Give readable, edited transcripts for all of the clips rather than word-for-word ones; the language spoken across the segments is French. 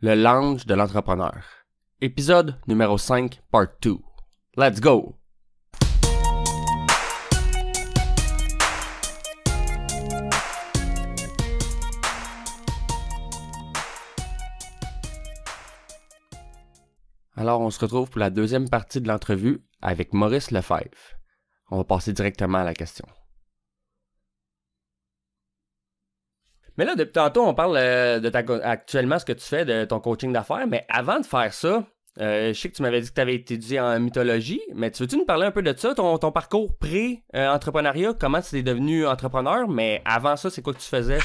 Le lounge de l'entrepreneur. Épisode numéro 5, part 2. Let's go! Alors, on se retrouve pour la deuxième partie de l'entrevue avec Maurice Lefebvre. On va passer directement à la question. Mais là, depuis tantôt, on parle actuellement ce que tu fais, de ton coaching d'affaires, mais avant de faire ça, je sais que tu m'avais dit que tu avais étudié en mythologie, mais veux-tu nous parler un peu de ça, ton parcours pré-entrepreneuriat, comment tu es devenu entrepreneur, mais avant ça, c'est quoi que tu faisais?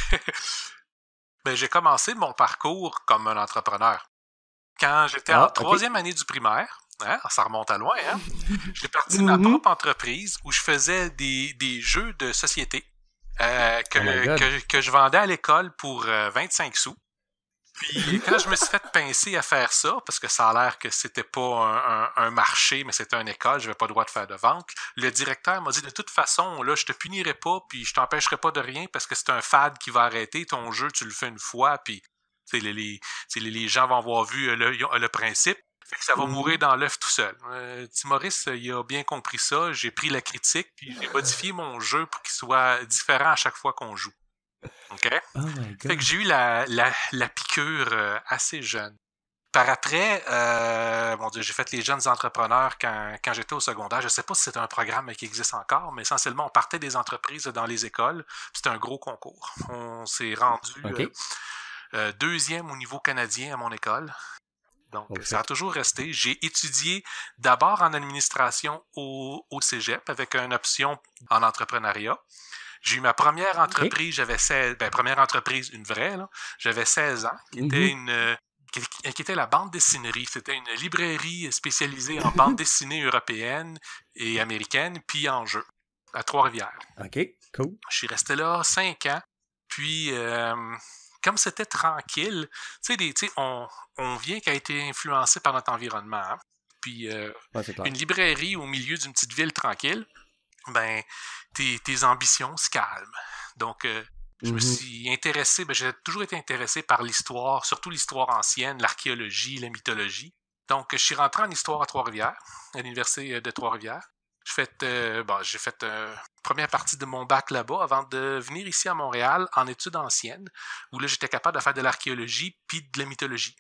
J'ai commencé mon parcours comme un entrepreneur. Quand j'étais en troisième année du primaire, ça remonte à loin, j'ai parti de ma propre entreprise où je faisais des jeux de société que je vendais à l'école pour 25 sous. Puis quand je me suis fait pincer à faire ça, parce que ça a l'air que c'était pas un marché, mais c'était une école, j'avais pas le droit de faire de vente, le directeur m'a dit de toute façon, là, je te punirai pas, puis je t'empêcherai pas de rien parce que c'est un fad qui va arrêter. Ton jeu, tu le fais une fois, puis les gens vont avoir vu le principe. Fait que ça va mourir dans l'œuf tout seul. Maurice, il a bien compris ça. J'ai pris la critique, puis j'ai modifié mon jeu pour qu'il soit différent à chaque fois qu'on joue. OK? Oh my God. Fait que j'ai eu la piqûre assez jeune. Par après, j'ai fait les jeunes entrepreneurs quand j'étais au secondaire. Je sais pas si c'est un programme qui existe encore, mais essentiellement, on partait des entreprises dans les écoles. C'était un gros concours. On s'est rendu deuxième au niveau canadien à mon école. Donc, ça a toujours resté. J'ai étudié d'abord en administration au cégep avec une option en entrepreneuriat. J'ai eu ma première entreprise, première entreprise, une vraie, là. J'avais 16 ans, qui était la bande dessinerie. C'était une librairie spécialisée en bande dessinée européenne et américaine, puis en jeux, à Trois-Rivières. OK, cool. Je suis resté là 5 ans, puis comme c'était tranquille, on vient qui a été influencé par notre environnement, hein? Puis une librairie au milieu d'une petite ville tranquille, tes ambitions se calment. Donc, je me suis intéressé, j'ai toujours été intéressé par l'histoire, surtout l'histoire ancienne, l'archéologie, la mythologie. Donc, je suis rentré en histoire à Trois-Rivières, à l'université de Trois-Rivières. J'ai fait première partie de mon bac là-bas avant de venir ici à Montréal en études anciennes, où là, j'étais capable de faire de l'archéologie puis de la mythologie.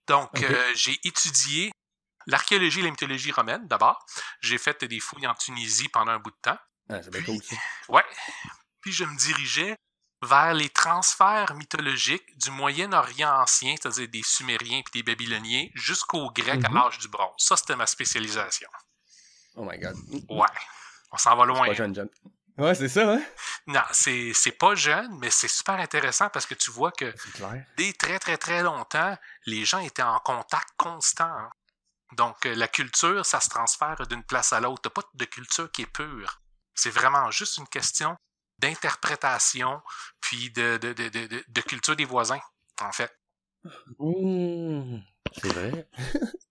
Donc, j'ai étudié l'archéologie et la mythologie romaine, d'abord. J'ai fait des fouilles en Tunisie pendant un bout de temps. Ah, c'est bien cool, ça. Ouais. Puis je me dirigeais vers les transferts mythologiques du Moyen-Orient ancien, c'est-à-dire des Sumériens puis des Babyloniens, jusqu'aux Grecs à l'âge du bronze. Ça, c'était ma spécialisation. Oh my God. Ouais. On s'en va loin. C'est pas jeune. Ouais, c'est ça, hein? Non, c'est pas jeune, mais c'est super intéressant parce que tu vois que dès très, très, très longtemps, les gens étaient en contact constant. Hein? Donc, la culture, ça se transfère d'une place à l'autre. T'as pas de culture qui est pure. C'est vraiment juste une question d'interprétation puis de culture des voisins, en fait. C'est vrai.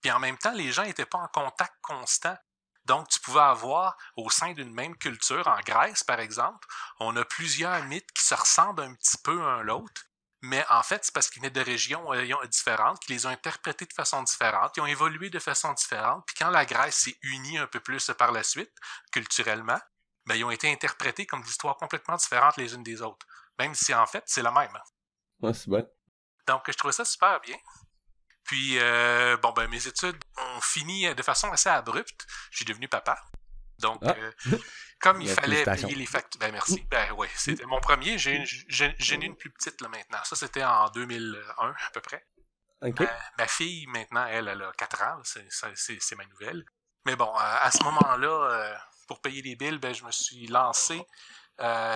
Puis en même temps, les gens n'étaient pas en contact constant. Donc, tu pouvais avoir, au sein d'une même culture, en Grèce, par exemple, on a plusieurs mythes qui se ressemblent un petit peu un à l'autre, mais en fait, c'est parce qu'ils venaient de régions différentes, qu'ils les ont interprétés de façon différente, ils ont évolué de façon différente, puis quand la Grèce s'est unie un peu plus par la suite, culturellement, ils ont été interprétés comme des histoires complètement différentes les unes des autres, même si en fait, c'est la même. Ouais, c'est bon. Donc, je trouvais ça super bien. Puis, mes études ont fini de façon assez abrupte. Je suis devenu papa. Donc, comme il fallait payer les factures... merci. Oui, c'était mon premier. J'ai une plus petite là maintenant. Ça, c'était en 2001 à peu près. Okay. Ma fille, maintenant, elle a 4 ans. C'est ma nouvelle. Mais bon, à ce moment-là, pour payer les billes, je me suis lancé.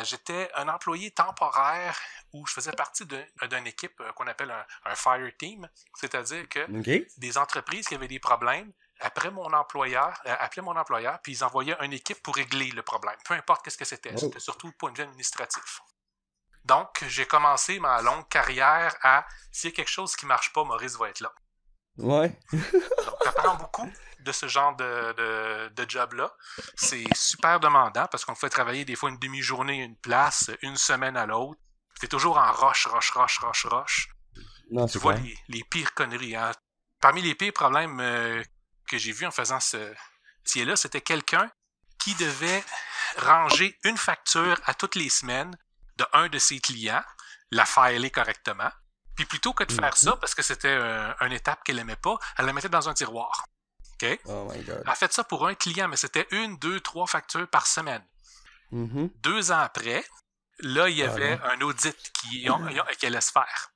J'étais un employé temporaire où je faisais partie d'une équipe qu'on appelle un fire team, c'est-à-dire que des entreprises qui avaient des problèmes appelaient mon employeur, puis ils envoyaient une équipe pour régler le problème, peu importe ce que c'était. C'était surtout point de vue administratif. Donc, j'ai commencé ma longue carrière à s'il y a quelque chose qui ne marche pas, Maurice va être là. Ouais. Donc, j'apprends beaucoup de ce genre de job-là. C'est super demandant parce qu'on fait travailler des fois une demi-journée à une place, une semaine à l'autre. C'est toujours en roche. Non, Tu c'est vois clair. les pires conneries. Hein. Parmi les pires problèmes que j'ai vus en faisant ce métier-là, c'était quelqu'un qui devait ranger une facture à toutes les semaines de un de ses clients, la filer correctement. Puis plutôt que de faire ça, parce que c'était une étape qu'elle aimait pas, elle la mettait dans un tiroir. OK? Oh my God. Elle a fait ça pour un client, mais c'était 1, 2, 3 factures par semaine. 2 ans après, là, il y avait un audit qui allait se faire.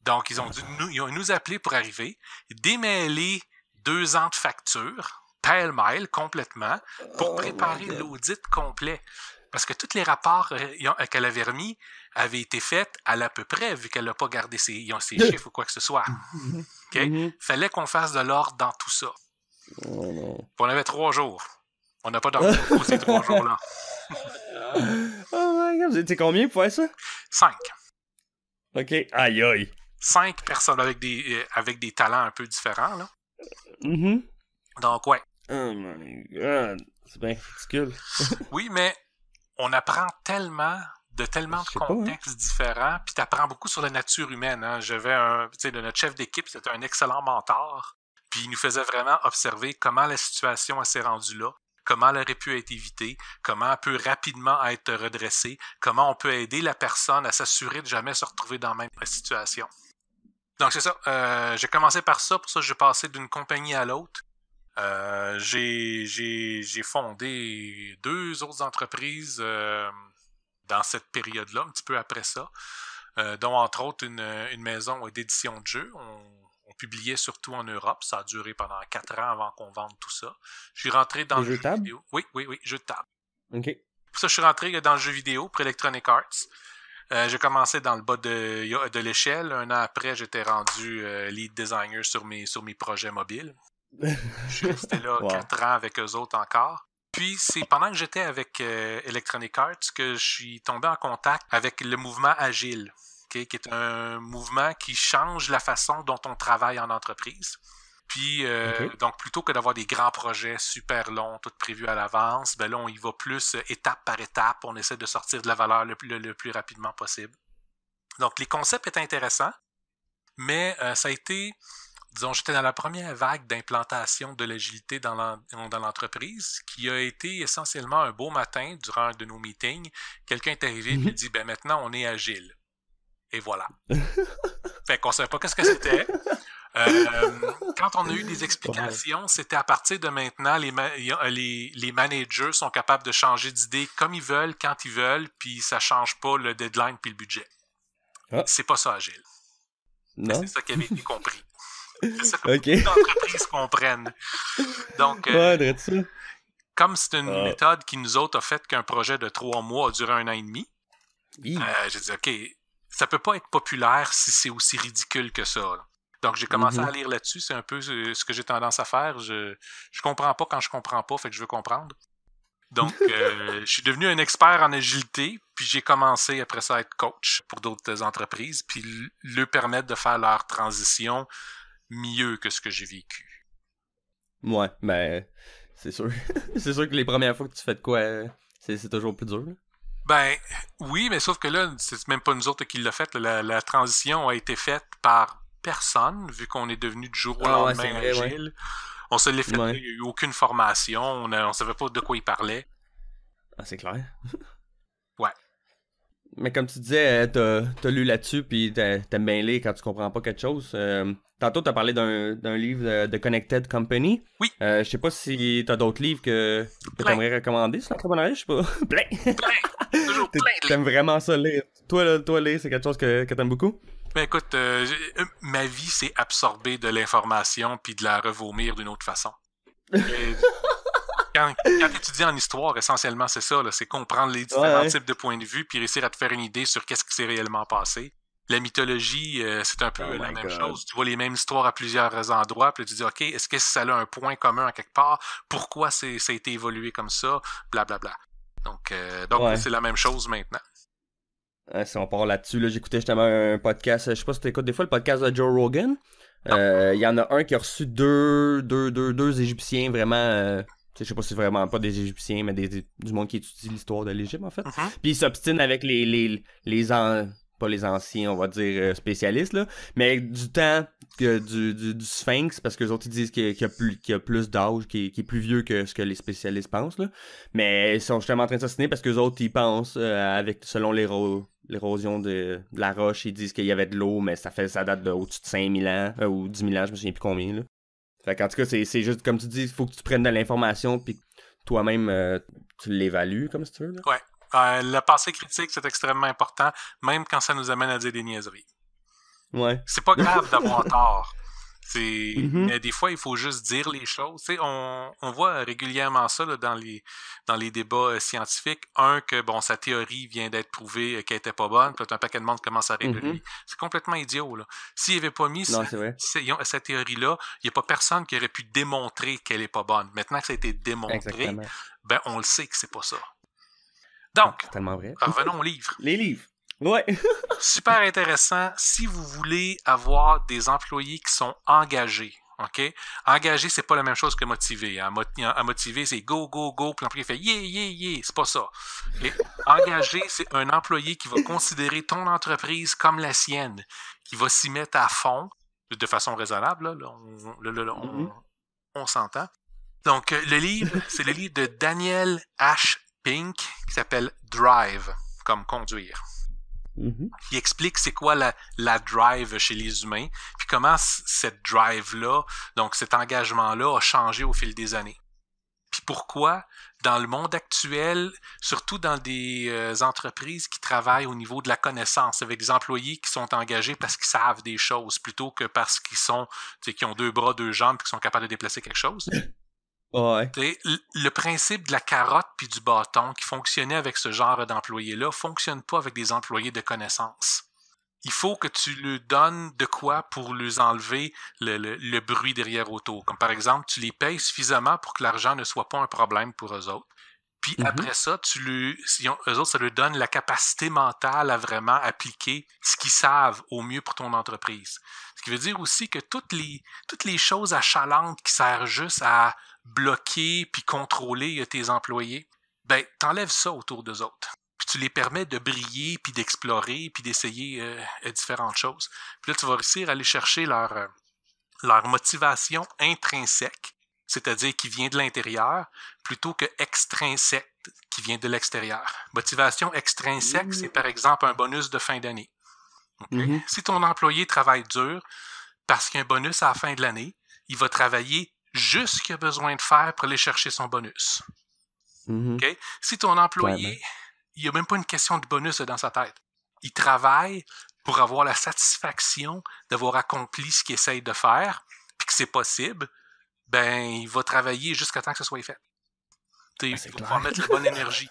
Donc, ils ont dû nous appeler pour arriver, démêler 2 ans de factures, pêle-mêle, complètement, pour préparer l'audit complet. Parce que tous les rapports qu'elle avait remis avaient été faits à l'à peu près, vu qu'elle n'a pas gardé ses chiffres ou quoi que ce soit. Okay? Fallait qu'on fasse de l'ordre dans tout ça. Oh non. Puis on avait 3 jours. On n'a pas dormi beaucoup ces 3 jours-là. Oh my God, vous étiez combien pour faire ça? 5. OK. Aïe aïe. 5 personnes avec des talents un peu différents, là. Donc, ouais. Oh my God. C'est bien ridicule. Oui, mais on apprend tellement de contextes différents, puis tu apprends beaucoup sur la nature humaine. Hein. J'avais notre chef d'équipe, c'était un excellent mentor, puis il nous faisait vraiment observer comment la situation s'est rendue là, comment elle aurait pu être évitée, comment elle peut rapidement être redressée, comment on peut aider la personne à s'assurer de jamais se retrouver dans la même situation. Donc c'est ça, j'ai commencé par ça, pour ça j'ai passé d'une compagnie à l'autre. J'ai fondé 2 autres entreprises dans cette période-là, un petit peu après ça, dont entre autres une maison d'édition de jeux. On publiait surtout en Europe. Ça a duré pendant 4 ans avant qu'on vende tout ça. Je suis rentré dans le jeu vidéo. Oui, jeu de table. OK. Pour ça, je suis rentré dans le jeu vidéo pour Electronic Arts. J'ai commencé dans le bas de l'échelle. 1 an après, j'étais rendu lead designer sur mes projets mobiles. Je suis resté là 4 ans avec eux autres encore. Puis, c'est pendant que j'étais avec Electronic Arts que je suis tombé en contact avec le mouvement Agile, qui est un mouvement qui change la façon dont on travaille en entreprise. Puis, donc, plutôt que d'avoir des grands projets super longs, tout prévus à l'avance, ben là, on y va plus étape par étape. On essaie de sortir de la valeur le plus rapidement possible. Donc, les concepts étaient intéressants, mais ça a été... Disons, j'étais dans la première vague d'implantation de l'agilité dans l'entreprise, qui a été essentiellement un beau matin, durant un de nos meetings, quelqu'un est arrivé et il dit « Ben maintenant, on est agile. » Et voilà. Fait qu'on ne savait pas qu'est-ce que c'était. Quand on a eu des explications, c'était à partir de maintenant, les managers sont capables de changer d'idée comme ils veulent, quand ils veulent, puis ça ne change pas le deadline puis le budget. C'est pas ça, agile. C'est ça qui avait été compris. C'est ça que beaucoup d'entreprises comprennent. Donc, comme c'est une méthode qui nous autres a fait qu'un projet de 3 mois a duré 1 an et demi, j'ai dit, OK, ça peut pas être populaire si c'est aussi ridicule que ça. Là. Donc, j'ai commencé à lire là-dessus. C'est un peu ce que j'ai tendance à faire. Je comprends pas quand je comprends pas, fait que je veux comprendre. Donc, je suis devenu un expert en agilité, puis j'ai commencé après ça à être coach pour d'autres entreprises, puis leur permettre de faire leur transition mieux que ce que j'ai vécu. Ouais, ben, c'est sûr. C'est sûr que les premières fois que tu fais de quoi, c'est toujours plus dur. Là. Ben, oui, mais sauf que là, c'est même pas nous autres qui l'a fait. La transition a été faite par personne, vu qu'on est devenu du jour au lendemain agile. On se l'est fait, il n'y a eu aucune formation, on savait pas de quoi il parlait. Ah, c'est clair. Ouais. Mais comme tu disais, t'as lu là-dessus, puis t'aimes bien lire quand tu comprends pas quelque chose. Tantôt, t'as parlé d'un livre de Connected Company. Oui. Je sais pas si t'as d'autres livres que t'aimerais recommander sur l'entrepreneuriat, je sais pas. Plein. Toujours plein de livres. T'aimes vraiment ça lire. Toi, lire, c'est quelque chose que t'aimes beaucoup? Ben écoute, ma vie, c'est absorber de l'information puis de la revomir d'une autre façon. Quand tu étudies en histoire, essentiellement, c'est ça. Là, c'est comprendre les différents types de points de vue puis réussir à te faire une idée sur qu'est-ce qui s'est réellement passé. La mythologie, c'est un peu la même chose. Tu vois les mêmes histoires à plusieurs endroits, puis tu dis, OK, est-ce que ça a un point commun à quelque part? Pourquoi ça a été évolué comme ça? Blablabla. Donc c'est la même chose maintenant. Si on part là-dessus, là, j'écoutais justement un podcast, je sais pas si tu écoutes des fois le podcast de Joe Rogan. Il y en a un qui a reçu deux Égyptiens vraiment... je sais pas si c'est vraiment pas des Égyptiens, mais du monde qui étudie l'histoire de l'Égypte, en fait. Puis ils s'obstinent avec pas les anciens, on va dire, spécialistes, là, mais du temps du Sphinx, parce que les autres, ils disent qu'il y a plus d'âge, qu'il est plus vieux que ce que les spécialistes pensent, là. Mais ils sont justement en train de s'assiner parce que les autres, ils pensent, selon l'érosion de la roche, ils disent qu'il y avait de l'eau, mais ça date de au-dessus de 5000 ans, ou 10 000 ans, je me souviens plus combien, là. Fait qu'en tout cas, c'est juste, comme tu dis, il faut que tu prennes de l'information, puis toi-même, tu l'évalues, comme si tu veux, là. Ouais. Le passé critique, c'est extrêmement important, même quand ça nous amène à dire des niaiseries. Ouais. C'est pas grave d'avoir tort. Mm-hmm. Mais des fois, il faut juste dire les choses. On voit régulièrement ça là, dans les débats scientifiques. Que sa théorie vient d'être prouvée qu'elle était pas bonne, puis un paquet de monde commence à rire de lui. C'est complètement idiot. Là. S'il n'avait pas mis cette théorie-là, il n'y a pas personne qui aurait pu démontrer qu'elle est pas bonne. Maintenant que ça a été démontré, on le sait que c'est pas ça. Donc, c'est tellement vrai. Revenons aux livres. Les livres. Ouais. Super intéressant. Si vous voulez avoir des employés qui sont engagés, OK? Engagé, c'est pas la même chose que motivé. Hein? Motivé, c'est go, go, go, puis l'employé fait yeah, yeah, yeah. C'est pas ça. Okay? Engagé, c'est un employé qui va considérer ton entreprise comme la sienne, qui va s'y mettre à fond, de façon raisonnable. Là, on s'entend. Donc, le livre, c'est le livre de Daniel H. Pink qui s'appelle Drive, comme conduire. Il explique c'est quoi la drive chez les humains, puis comment cette drive-là, donc cet engagement-là, a changé au fil des années. Puis pourquoi, dans le monde actuel, surtout dans des entreprises qui travaillent au niveau de la connaissance, avec des employés qui sont engagés parce qu'ils savent des choses, plutôt que parce qu'ils ont 2 bras, 2 jambes, et qui sont capables de déplacer quelque chose. Ouais. Le principe de la carotte puis du bâton qui fonctionnait avec ce genre d'employés-là fonctionne pas avec des employés de connaissance. Il faut que tu leur donnes de quoi pour leur enlever le bruit derrière autour. Comme par exemple, tu les payes suffisamment pour que l'argent ne soit pas un problème pour eux autres. Puis après ça, eux autres, ça leur donne la capacité mentale à vraiment appliquer ce qu'ils savent au mieux pour ton entreprise. Ce qui veut dire aussi que toutes les choses achalantes qui servent juste à bloquer puis contrôler tes employés, t'enlèves ça autour d'eux autres. Puis tu les permets de briller, puis d'explorer, puis d'essayer différentes choses. Puis là, tu vas réussir à aller chercher leur motivation intrinsèque, c'est-à-dire qui vient de l'intérieur, plutôt que extrinsèque, qui vient de l'extérieur. Motivation extrinsèque, c'est par exemple un bonus de fin d'année. Okay? Si ton employé travaille dur, parce qu'il y a un bonus à la fin de l'année, il va travailler juste ce qu'il a besoin de faire pour aller chercher son bonus. Okay? Si ton employé, il n'y a même pas une question de bonus dans sa tête. Il travaille pour avoir la satisfaction d'avoir accompli ce qu'il essaye de faire, puis que c'est possible, il va travailler jusqu'à temps que ce soit fait. Il va pouvoir mettre la bonne énergie.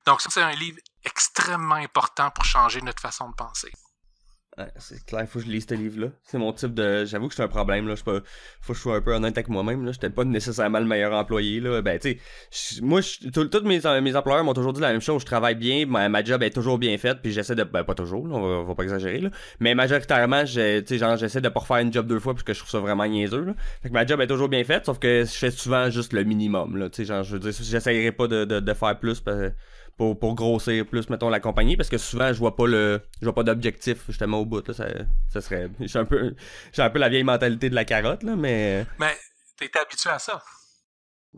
Donc ça, c'est un livre extrêmement important pour changer notre façon de penser. Ouais, c'est clair, faut que je lise ce livre-là. C'est mon type de... J'avoue que c'est un problème, là. Faut que je sois un peu honnête avec moi-même, là. J'étais pas nécessairement le meilleur employé, là. Tu sais, moi, tous mes employeurs m'ont toujours dit la même chose. Je travaille bien, ma job est toujours bien faite, puis j'essaie de... pas toujours, là, on va pas exagérer, là. Mais majoritairement, j'essaie de pas refaire une job 2 fois, parce que je trouve ça vraiment niaiseux, là. Fait que ma job est toujours bien faite, sauf que je fais souvent juste le minimum, là. Tu sais, je veux dire, j'essaierai pas de faire plus, pour grossir plus, mettons, la compagnie, parce que souvent, je vois pas d'objectif, justement, au bout, là, ça serait... J'ai un peu la vieille mentalité de la carotte, là, mais... Mais t'es habitué à ça.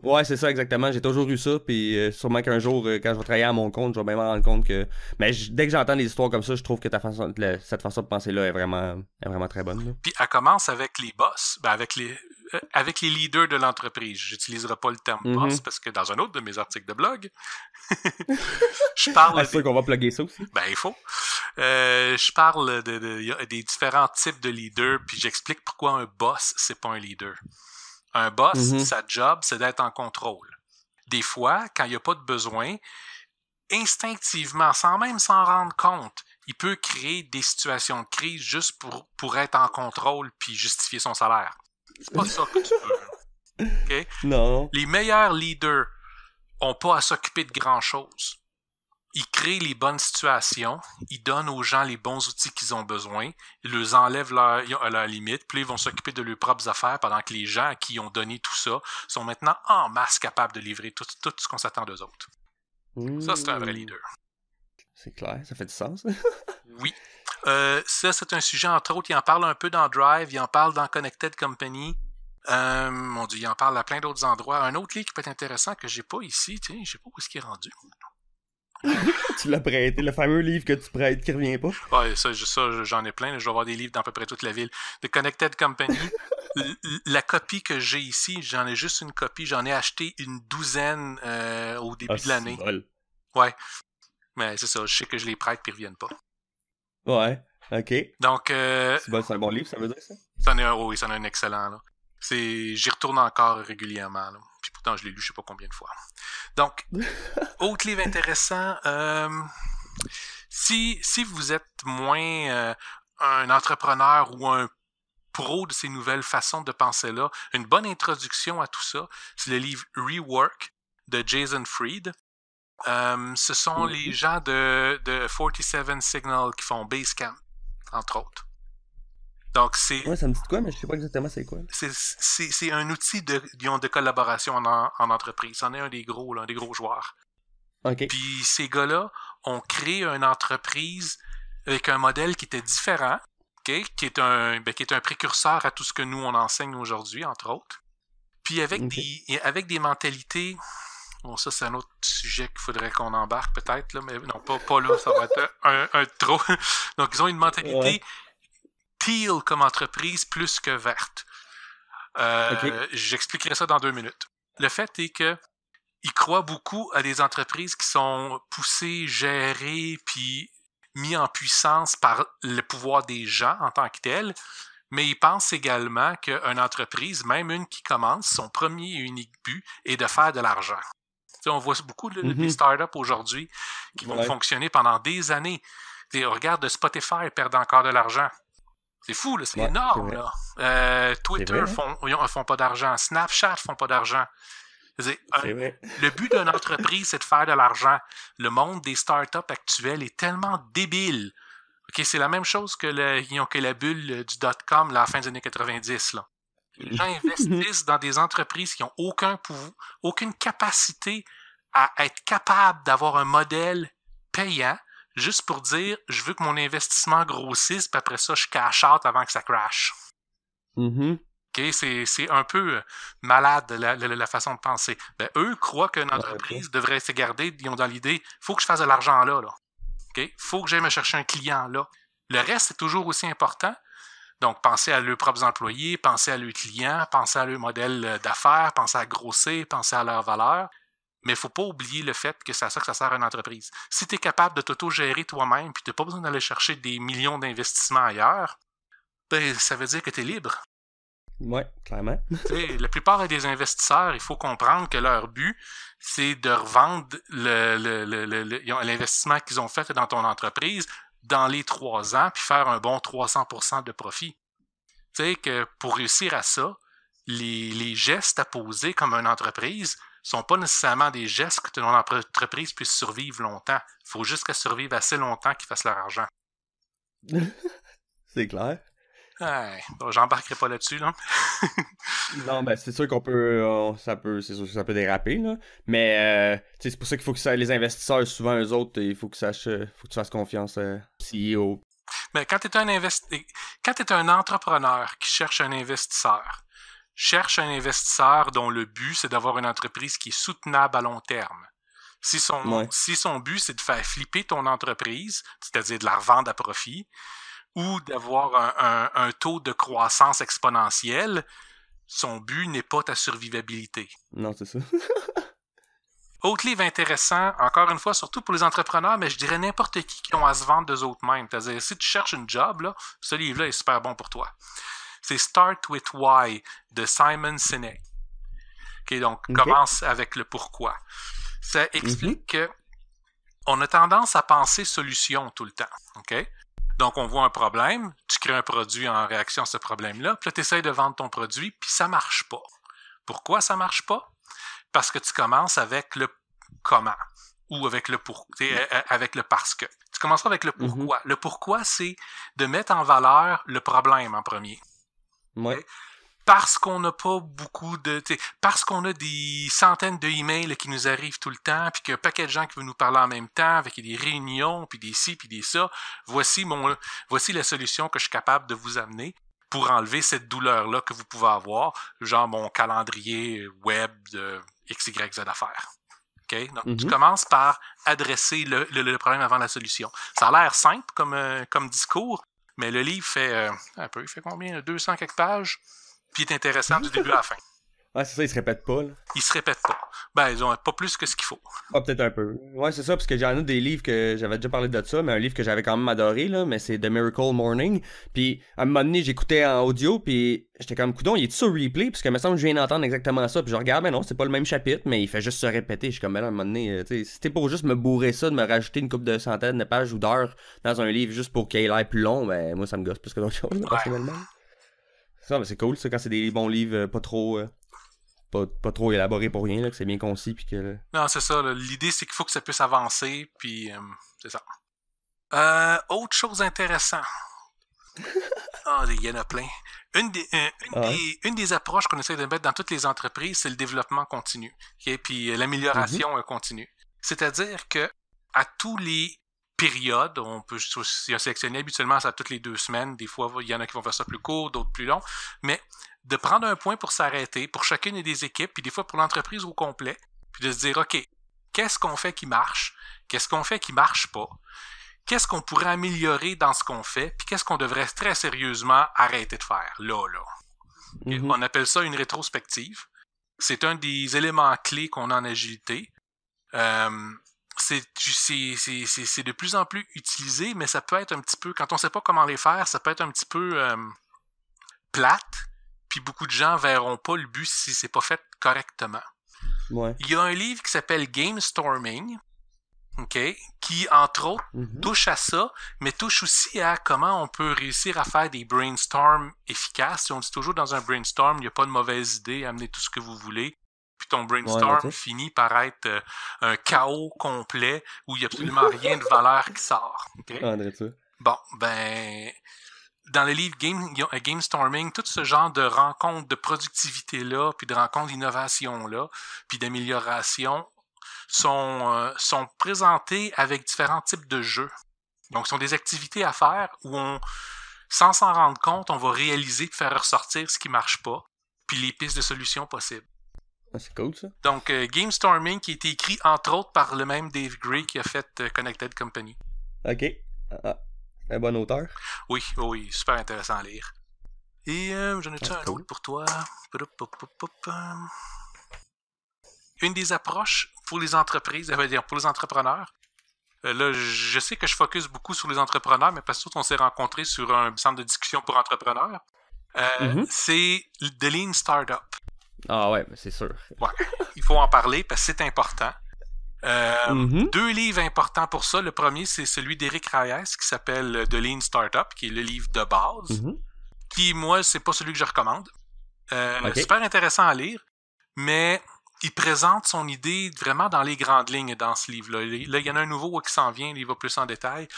Ouais, c'est ça, exactement. J'ai toujours eu ça, puis sûrement qu'un jour, quand je vais travailler à mon compte, je vais bien me rendre compte que... Mais dès que j'entends des histoires comme ça, je trouve que cette façon de penser-là est vraiment très bonne, là. Puis elle commence avec les boss, avec les leaders de l'entreprise. J'utiliserai pas le terme boss parce que dans un autre de mes articles de blog, je parle... C'est sûr qu'on va plugger ça aussi. Il faut. Je parle des différents types de leaders, puis j'explique pourquoi un boss, c'est pas un leader. Un boss, sa job, c'est d'être en contrôle. Des fois, quand il n'y a pas de besoin, instinctivement, sans même s'en rendre compte, il peut créer des situations de crise juste pour être en contrôle puis justifier son salaire. C'est pas ça que tu veux. Okay? Non. Les meilleurs leaders n'ont pas à s'occuper de grand-chose. Ils créent les bonnes situations, ils donnent aux gens les bons outils qu'ils ont besoin, ils leur enlèvent leurs limites, puis ils vont s'occuper de leurs propres affaires pendant que les gens à qui ils ont donné tout ça sont maintenant en masse capables de livrer tout ce qu'on s'attend d'eux autres. Ça, c'est un vrai leader. C'est clair, ça fait du sens. Oui. Ça, c'est un sujet, entre autres, il en parle un peu dans Drive, il en parle dans Connected Company. Mon Dieu, il en parle à plein d'autres endroits. Un autre livre qui peut être intéressant que j'ai pas ici, tu sais, je sais pas où est-ce qu'il est rendu. Tu l'as prêté, le fameux livre que tu prêtes qui revient pas. Ouais, ça j'en ai plein. Je vais avoir des livres dans à peu près toute la ville. The Connected Company. La copie que j'ai ici, j'en ai juste une copie. J'en ai acheté une douzaine au début de l'année. Ouais. Mais c'est ça, je sais que je les prête et ils reviennent pas. Ouais, ok. Donc. C'est un bon livre, ça veut dire ça? Oui, c'en est un excellent, là. J'y retourne encore régulièrement, là. Puis pourtant, je l'ai lu je sais pas combien de fois. Donc, autre livre intéressant, si vous êtes moins un entrepreneur ou un pro de ces nouvelles façons de penser-là, une bonne introduction à tout ça, c'est le livre Rework de Jason Fried. Ce sont les gens de 47 Signal qui font Basecamp, entre autres. Donc, ouais, ça me dit quoi, mais je sais pas exactement c'est quoi. C'est un outil de collaboration en entreprise. C'en est un des gros, là, un des gros joueurs. Okay. Puis ces gars-là ont créé une entreprise avec un modèle qui était différent, okay, qui est un précurseur à tout ce que nous, on enseigne aujourd'hui, entre autres. Puis avec des mentalités... Bon, ça, c'est un autre sujet qu'il faudrait qu'on embarque peut-être, là, mais non, pas là, ça va être un trop. Donc, ils ont une mentalité teal comme entreprise plus que verte. J'expliquerai ça dans 2 minutes. Le fait est que ils croient beaucoup à des entreprises qui sont poussées, gérées, puis mis en puissance par le pouvoir des gens en tant que tels, mais ils pensent également qu'une entreprise, même une qui commence, son premier et unique but est de faire de l'argent. T'sais, on voit beaucoup de startups aujourd'hui qui vont fonctionner pendant des années. T'sais, regarde Spotify perdre encore de l'argent. C'est fou, là, c'est énorme. Là. Twitter font pas d'argent. Snapchat font pas d'argent. Le but d'une entreprise, c'est de faire de l'argent. Le monde des startups actuels est tellement débile. Okay, c'est la même chose que la bulle du dot-com là, à la fin des années 90. Là. Les gens investissent dans des entreprises qui n'ont aucune capacité à être capables d'avoir un modèle payant juste pour dire je veux que mon investissement grossisse puis après ça je cash out avant que ça crash. Okay, c'est un peu malade la façon de penser. Ben, eux croient qu'une entreprise devrait se garder, ils ont dans l'idée, il faut que je fasse de l'argent là. Okay? Faut que j'aille me chercher un client là. Le reste est toujours aussi important. Donc, pensez à leurs propres employés, pensez à leurs clients, pensez à leur modèle d'affaires, pensez à grossir, pensez à leur valeur. Mais il ne faut pas oublier le fait que c'est à ça que ça sert à une entreprise. Si tu es capable de t'auto-gérer toi-même puis tu n'as pas besoin d'aller chercher des millions d'investissements ailleurs, ben, ça veut dire que tu es libre. Oui, clairement. La plupart des investisseurs, il faut comprendre que leur but, c'est de revendre l'investissement qu'ils ont fait dans ton entreprise dans les 3 ans puis faire un bon 300% de profit. Tu sais que pour réussir à ça, les gestes à poser comme une entreprise sont pas nécessairement des gestes que ton entreprise puisse survivre longtemps. Il faut juste qu'elle survive assez longtemps qu'ils fassent leur argent. C'est clair. Ouais, bon, j'embarquerai pas là-dessus, là. Non, ben c'est sûr qu'on peut, c'est sûr que ça peut déraper, là. Mais c'est pour ça qu'il faut que les investisseurs, souvent eux autres, il faut que tu fasses confiance au CEO. Mais quand tu es un entrepreneur qui cherche un investisseur dont le but c'est d'avoir une entreprise qui est soutenable à long terme. Si son but c'est de faire flipper ton entreprise, c'est-à-dire de la revendre à profit, ou d'avoir un taux de croissance exponentielle, son but n'est pas ta survivabilité. Non, c'est ça. Autre livre intéressant, encore une fois, surtout pour les entrepreneurs, mais je dirais n'importe qui ont à se vendre d'eux autres mêmes. C'est-à-dire, si tu cherches une job, là, ce livre-là est super bon pour toi. C'est Start with Why de Simon Sinek. Okay, donc, commence avec le pourquoi. Ça explique que on a tendance à penser solution tout le temps. Okay? Donc, on voit un problème, tu crées un produit en réaction à ce problème-là, puis là, tu essaies de vendre ton produit, puis ça marche pas. Pourquoi ça marche pas? Parce que tu commences avec le comment ou avec le avec le parce que. Tu commenceras avec le pourquoi. Le pourquoi, c'est de mettre en valeur le problème en premier. Ouais. parce qu'on n'a pas beaucoup de... Parce qu'on a des centaines de emails qui nous arrivent tout le temps, puis qu'il y a un paquet de gens qui veulent nous parler en même temps, avec des réunions, puis des ci, puis des ça, voici la solution que je suis capable de vous amener pour enlever cette douleur-là que vous pouvez avoir, genre mon calendrier web de XYZ affaires. Okay? Donc, tu commences par adresser le problème avant la solution. Ça a l'air simple comme discours, mais le livre fait il fait combien? 200 quelques pages? Puis il est intéressant du début à la fin. Ouais, c'est ça, il se répète pas, là. Il se répète pas. Ben, ils ont pas plus que ce qu'il faut. Ah, peut-être un peu. Ouais, c'est ça, parce que j'en ai des livres que j'avais déjà parlé de ça, mais un livre que j'avais quand même adoré, là, mais c'est The Miracle Morning. Puis, à un moment donné, j'écoutais en audio, puis j'étais comme, coudon, il est sur replay, parce que me semble que je viens d'entendre exactement ça, puis je regarde, mais non, c'est pas le même chapitre, mais il fait juste se répéter. Je suis comme, ben là, à un moment donné, tu sais, c'était pour juste me bourrer ça, de me rajouter une couple de centaines de pages ou d'heures dans un livre juste pour qu'il ait l'air plus long, ben moi, ça me gosse plus que d'autres choses, personnellement. Ça, mais c'est cool, ça, quand c'est des bons livres, pas trop élaborés pour rien, là, que c'est bien concis, puis que... Non, c'est ça, là. L'idée, c'est qu'il faut que ça puisse avancer, puis c'est ça. Autre chose intéressante. Il y en a plein. Une des approches qu'on essaie de mettre dans toutes les entreprises, c'est le développement continu, okay? Puis l'amélioration continue. C'est-à-dire que à tous les périodes, on peut sélectionner habituellement ça toutes les 2 semaines, des fois il y en a qui vont faire ça plus court, d'autres plus long, mais de prendre un point pour s'arrêter, pour chacune des équipes, puis des fois pour l'entreprise au complet, puis de se dire, OK, qu'est-ce qu'on fait qui marche? Qu'est-ce qu'on fait qui marche pas? Qu'est-ce qu'on pourrait améliorer dans ce qu'on fait? Puis qu'est-ce qu'on devrait très sérieusement arrêter de faire? Là. On appelle ça une rétrospective. C'est un des éléments clés qu'on a en agilité. C'est de plus en plus utilisé, mais ça peut être un petit peu, quand on sait pas comment les faire, ça peut être un petit peu plate, puis beaucoup de gens verront pas le but si c'est pas fait correctement. Ouais. Il y a un livre qui s'appelle Game Storming, qui, entre autres, touche à ça, mais touche aussi à comment on peut réussir à faire des brainstorms efficaces. Si on dit toujours dans un brainstorm, il n'y a pas de mauvaise idée, amenez tout ce que vous voulez. Puis ton brainstorm finit par être un chaos complet où il n'y a absolument rien de valeur qui sort. Bon, ben, dans le livre Game Storming, tout ce genre de rencontres de productivité-là, puis de rencontres d'innovation-là, puis d'amélioration, sont présentés avec différents types de jeux. Donc, ce sont des activités à faire où sans s'en rendre compte, on va réaliser et faire ressortir ce qui ne marche pas, puis les pistes de solutions possibles. Ah, c'est cool, ça. Donc, Game Storming, qui a été écrit, entre autres, par le même Dave Gray qui a fait Connected Company. OK. Un bon auteur. Oui, super intéressant à lire. Et j'en ai-tu un autre pour toi? Une des approches pour les entreprises, pour les entrepreneurs, là, je sais que je focus beaucoup sur les entrepreneurs, mais parce qu'on s'est rencontrés sur un centre de discussion pour entrepreneurs, c'est The Lean Startup. Ah ouais, mais c'est sûr. Ouais, il faut en parler parce que c'est important. 2 livres importants pour ça. Le premier, c'est celui d'Éric Reyes qui s'appelle The Lean Startup, qui est le livre de base, qui, moi, c'est pas celui que je recommande. Super intéressant à lire, mais il présente son idée vraiment dans les grandes lignes dans ce livre-là. Là, il y en a un nouveau qui s'en vient, il va plus en détail.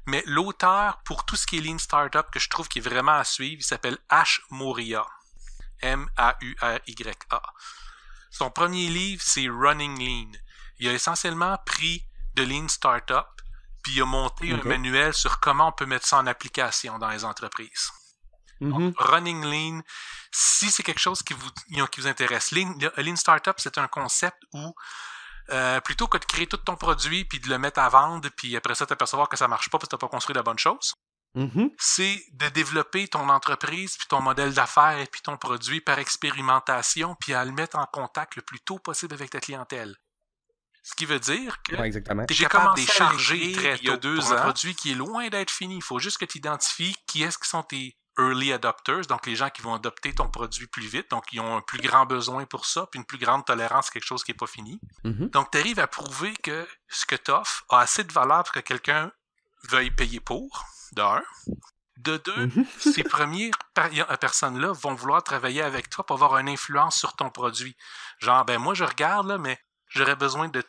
Mais l'auteur, pour tout ce qui est Lean Startup, que je trouve qui est vraiment à suivre, il s'appelle Ash Maurya. M-A-U-R-Y-A. Son premier livre, c'est Running Lean. Il a essentiellement pris de Lean Startup, puis il a monté un manuel sur comment on peut mettre ça en application dans les entreprises. Donc, Running Lean, si c'est quelque chose qui vous intéresse. Lean Startup, c'est un concept où plutôt que de créer tout ton produit puis de le mettre à vendre puis après ça t'apercevoir que ça marche pas parce que t'as pas construit la bonne chose, c'est de développer ton entreprise puis ton modèle d'affaires et puis ton produit par expérimentation puis à le mettre en contact le plus tôt possible avec ta clientèle. Ce qui veut dire que j'ai capable de charger très tôt il y a 2 ans un produit qui est loin d'être fini. Il faut juste que tu identifies qui est-ce qui sont tes early adopters, donc les gens qui vont adopter ton produit plus vite, donc ils ont un plus grand besoin pour ça, puis une plus grande tolérance à quelque chose qui n'est pas fini. Donc tu arrives à prouver que ce que tu offres a assez de valeur pour que quelqu'un veuille payer pour, de 1. De 2, ces premières personnes-là vont vouloir travailler avec toi pour avoir une influence sur ton produit. Genre, ben moi je regarde, là, mais j'aurais besoin de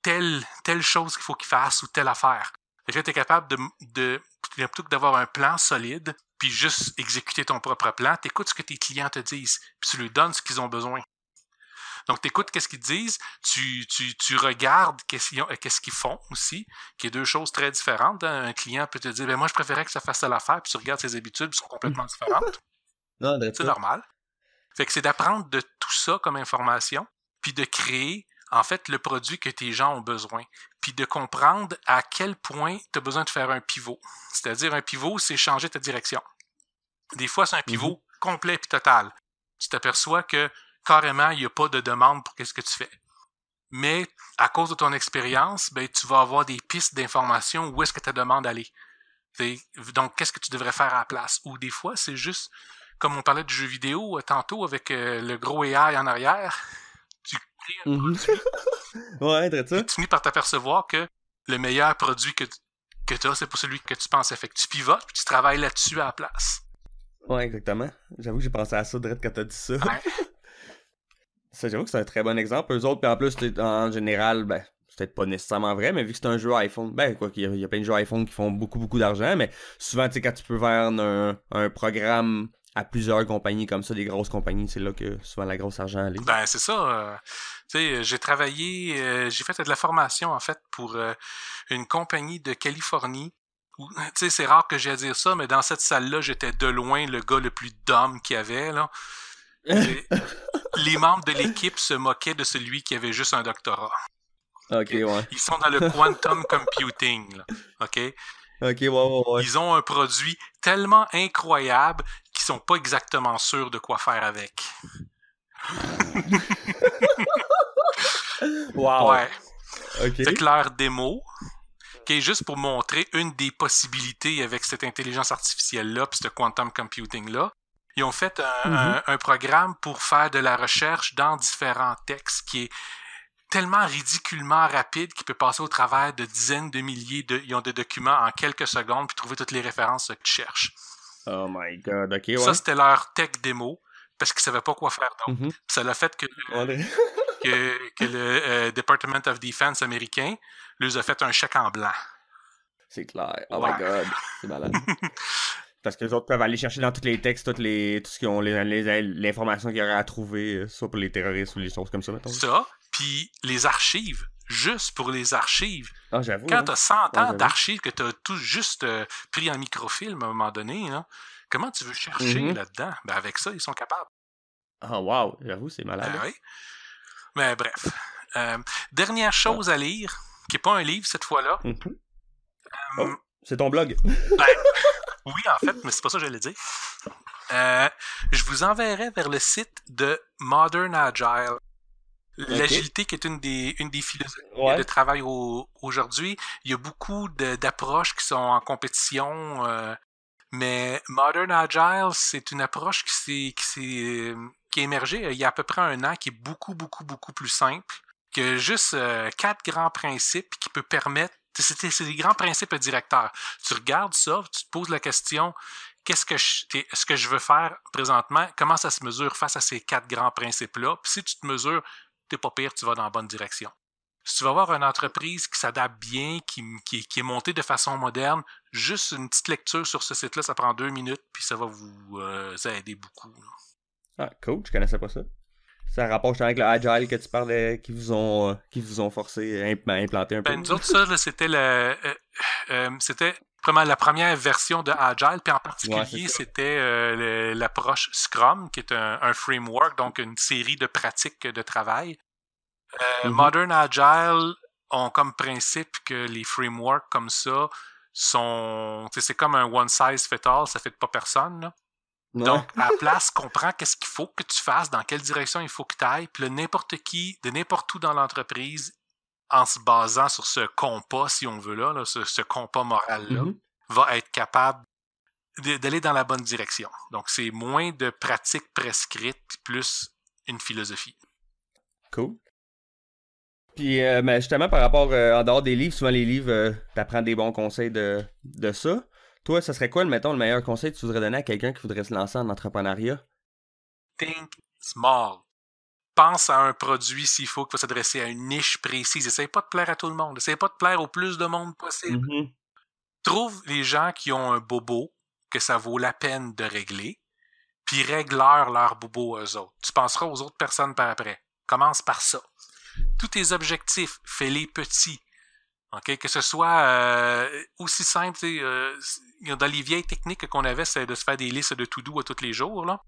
telle chose qu'il faut qu'il fasse ou telle affaire. Et là, tu es capable plutôt que d'avoir un plan solide, puis juste exécuter ton propre plan. Tu écoutes ce que tes clients te disent, puis tu leur donnes ce qu'ils ont besoin. Donc, tu écoutes qu'est-ce qu'ils disent, tu regardes qu'est-ce qu'ils font aussi, qui est deux choses très différentes. Hein. Un client peut te dire, ben moi, je préférais que ça fasse telle affaire, puis tu regardes ses habitudes, puis sont complètement différentes. Non, c'est normal. Fait que c'est d'apprendre de tout ça comme information, puis de créer, en fait, le produit que tes gens ont besoin, puis de comprendre à quel point tu as besoin de faire un pivot. C'est-à-dire, un pivot, c'est changer ta direction. Des fois, c'est un pivot complet et total. Tu t'aperçois que carrément, il n'y a pas de demande pour ce que tu fais. Mais à cause de ton expérience, ben, tu vas avoir des pistes d'information où est-ce que ta demande aller. Donc, qu'est-ce que tu devrais faire à la place? Ou des fois, c'est juste, comme on parlait du jeu vidéo tantôt avec le gros AI en arrière, tu crées un produit. Ouais, très ça. Tu finis par t'apercevoir que le meilleur produit que tu as, c'est pas celui que tu pensais. Fait que tu pivotes puis tu travailles là-dessus à la place. Ouais, exactement. J'avoue que j'ai pensé à ça direct quand t'as dit ça. Ouais. Ça, j'avoue que c'est un très bon exemple. Eux autres, puis en plus, en général, ben, c'est peut-être pas nécessairement vrai, mais vu que c'est un jeu iPhone, ben, quoi qu'il y a plein de jeux iPhone qui font beaucoup d'argent, mais souvent, tu sais, quand tu peux vendre un programme à plusieurs compagnies comme ça, des grosses compagnies, c'est là que souvent la grosse argent allait. Ben, c'est ça. Tu sais, j'ai travaillé, j'ai fait de la formation, en fait, pour une compagnie de Californie. Tu sais, c'est rare que j'ai à dire ça, mais dans cette salle-là, j'étais de loin le gars le plus dumb qu'il y avait, là. Les membres de l'équipe se moquaient de celui qui avait juste un doctorat. Ok, ouais. Ils sont dans le quantum computing, là. OK? Ok, ouais. Ils ont un produit tellement incroyable qu'ils sont pas exactement sûrs de quoi faire avec. Wow. Ouais. Okay. Fait que leur démo, qui est juste pour montrer une des possibilités avec cette intelligence artificielle-là puis ce quantum computing-là, ils ont fait un programme pour faire de la recherche dans différents textes qui est tellement ridiculement rapide qu'il peut passer au travers de dizaines de milliers de documents en quelques secondes puis trouver toutes les références que tu cherches. Oh my god, ok, ouais. Ça, c'était leur tech démo parce qu'ils savaient pas quoi faire d'autre. Ça l'a fait que le Department of Defense américain leur a fait un chèque en blanc. C'est clair. Oh my god, c'est malade. Parce que les autres peuvent aller chercher dans tous les textes, tout ce qu'ils ont, l'information qu'il y aurait à trouver, soit pour les terroristes ou les choses comme ça, mettons. Ça, puis les archives, juste pour les archives. Ah, j'avoue. Quand tu as 100 ans d'archives que tu as tout juste pris en microfilm à un moment donné, là, comment tu veux chercher là-dedans? Ben avec ça, ils sont capables. Ah, wow, j'avoue, c'est malade. Oui. Mais bref. Dernière chose à lire, qui n'est pas un livre cette fois-là. Oh, c'est ton blog. Ben, oui, en fait, mais c'est pas ça que j'allais dire. Je vous enverrai vers le site de Modern Agile. L'agilité qui est une des philosophies de travail aujourd'hui. Il y a beaucoup d'approches qui sont en compétition, mais Modern Agile, c'est une approche qui est émergée il y a à peu près un an, qui est beaucoup plus simple, que juste 4 grands principes qui peut permettre. C'est des grands principes directeurs. Tu regardes ça, tu te poses la question, ce que je veux faire présentement, comment ça se mesure face à ces 4 grands principes-là? Puis si tu te mesures, t'es pas pire, tu vas dans la bonne direction. Si tu vas avoir une entreprise qui s'adapte bien, qui est montée de façon moderne, juste une petite lecture sur ce site-là, ça prend 2 minutes, puis ça va vous aider beaucoup. Ah, cool, je connaissais pas ça. Ça rapproche avec le Agile que tu parlais, qui vous ont forcé à implanter un peu. Nous autres, ça, là, c'était vraiment la première version de Agile, puis en particulier, c'était l'approche Scrum, qui est un framework, donc une série de pratiques de travail. Modern Agile ont comme principe que les frameworks comme ça sont... C'est comme un one size fit all, ça fait pas personne, là. Ouais. Donc, à la place, comprends qu'est-ce qu'il faut que tu fasses, dans quelle direction il faut que tu ailles, puis n'importe qui, de n'importe où dans l'entreprise, en se basant sur ce compas, si on veut là ce compas moral-là, va être capable d'aller dans la bonne direction. Donc, c'est moins de pratiques prescrites, plus une philosophie. Cool. Puis, justement, par rapport, en dehors des livres, souvent les livres, t'apprends des bons conseils de ça. Toi, ça serait quoi, mettons, le meilleur conseil que tu voudrais donner à quelqu'un qui voudrait se lancer en entrepreneuriat? Think small. Pense à un produit s'il faut qu'il faut s'adresser à une niche précise. Essaye pas de plaire à tout le monde. Essaye pas de plaire au plus de monde possible. Trouve les gens qui ont un bobo, que ça vaut la peine de régler, puis règle-leur leur bobo eux autres. Tu penseras aux autres personnes par après. Commence par ça. Tous tes objectifs, fais-les petits. Okay? Que ce soit aussi simple, dans les vieilles techniques qu'on avait, c'est de se faire des listes de to-do à tous les jours, là.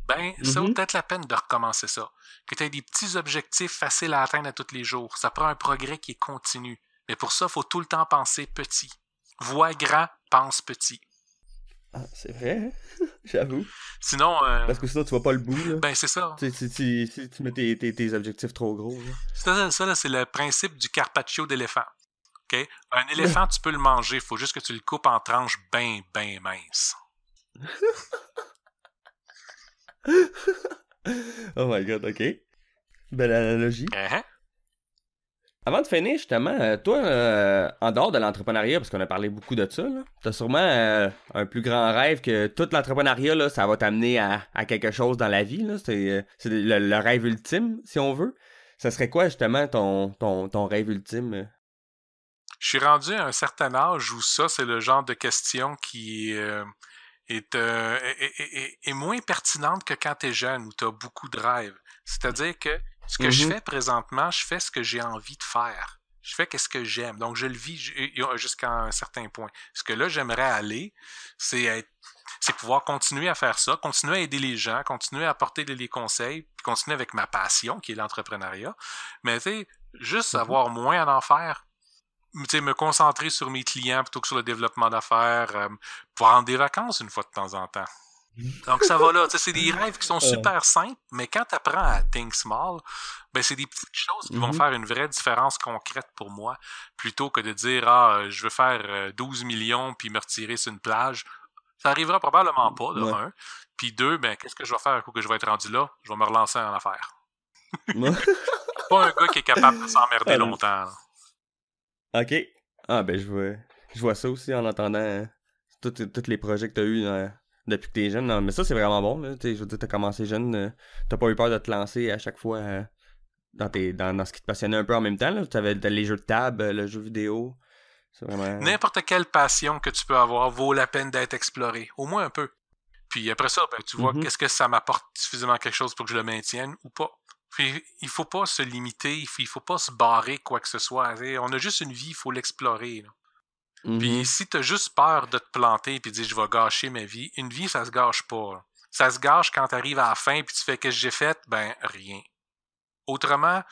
Ben, ça vaut peut-être la peine de recommencer ça. Que tu aies des petits objectifs faciles à atteindre à tous les jours. Ça prend un progrès qui est continu. Mais pour ça, il faut tout le temps penser petit. Vois grand, pense petit. Ah, c'est vrai, hein? J'avoue. Sinon... Parce que sinon, tu vois pas le bout, là. Ben, c'est ça. Si tu mets tes objectifs trop gros, là. Ça là, c'est le principe du carpaccio d'éléphant. Okay? Un éléphant, tu peux le manger. Il faut juste que tu le coupes en tranches bien, bien minces. Oh my god, ok. Belle analogie. Avant de finir, justement, toi, en dehors de l'entrepreneuriat, parce qu'on a parlé beaucoup de ça, t'as sûrement un plus grand rêve que tout l'entrepreneuriat, là, ça va t'amener à quelque chose dans la vie. Là. C'est le rêve ultime, si on veut. Ça serait quoi, justement, ton rêve ultime? Je suis rendu à un certain âge où ça, c'est le genre de question qui est moins pertinente que quand tu es jeune, où tu as beaucoup de rêves. C'est-à-dire que ce que je fais présentement, je fais ce que j'ai envie de faire. Je fais ce que j'aime. Donc, je le vis jusqu'à un certain point. Ce que là, j'aimerais aller, c'est pouvoir continuer à faire ça, continuer à aider les gens, continuer à apporter les conseils, puis continuer avec ma passion, qui est l'entrepreneuriat. Mais tu sais, juste avoir moins à en faire. Me concentrer sur mes clients plutôt que sur le développement d'affaires, prendre des vacances une fois de temps en temps. Donc ça va là, c'est des rêves qui sont super simples, mais quand tu apprends à think small, ben c'est des petites choses qui vont faire une vraie différence concrète pour moi, plutôt que de dire je veux faire 12 millions puis me retirer sur une plage. Ça arrivera probablement pas, de un. Puis deux, ben qu'est-ce que je vais faire quand je vais être rendu là? Je vais me relancer en affaires. Pas un gars qui est capable de s'emmerder longtemps. Là. Ok. Ah ben je vois ça aussi en entendant tous les projets que t'as eu depuis que t'es jeune. Non, mais ça c'est vraiment bon. Là. Je veux dire, t'as commencé jeune, t'as pas eu peur de te lancer à chaque fois dans ce qui te passionnait un peu en même temps. Là. T'avais les jeux de table, le jeu vidéo. C'est vraiment... N'importe quelle passion que tu peux avoir vaut la peine d'être explorée. Au moins un peu. Puis après ça, ben, tu vois qu'est-ce que ça m'apporte suffisamment quelque chose pour que je le maintienne ou pas. Puis, il faut pas se limiter, il faut pas se barrer quoi que ce soit. On a juste une vie, il faut l'explorer. Puis si t'as juste peur de te planter puis de dire je vais gâcher ma vie, une vie, ça se gâche pas. Là. Ça se gâche quand t'arrives à la fin puis tu fais qu'est-ce que j'ai fait? Ben, rien. Autrement,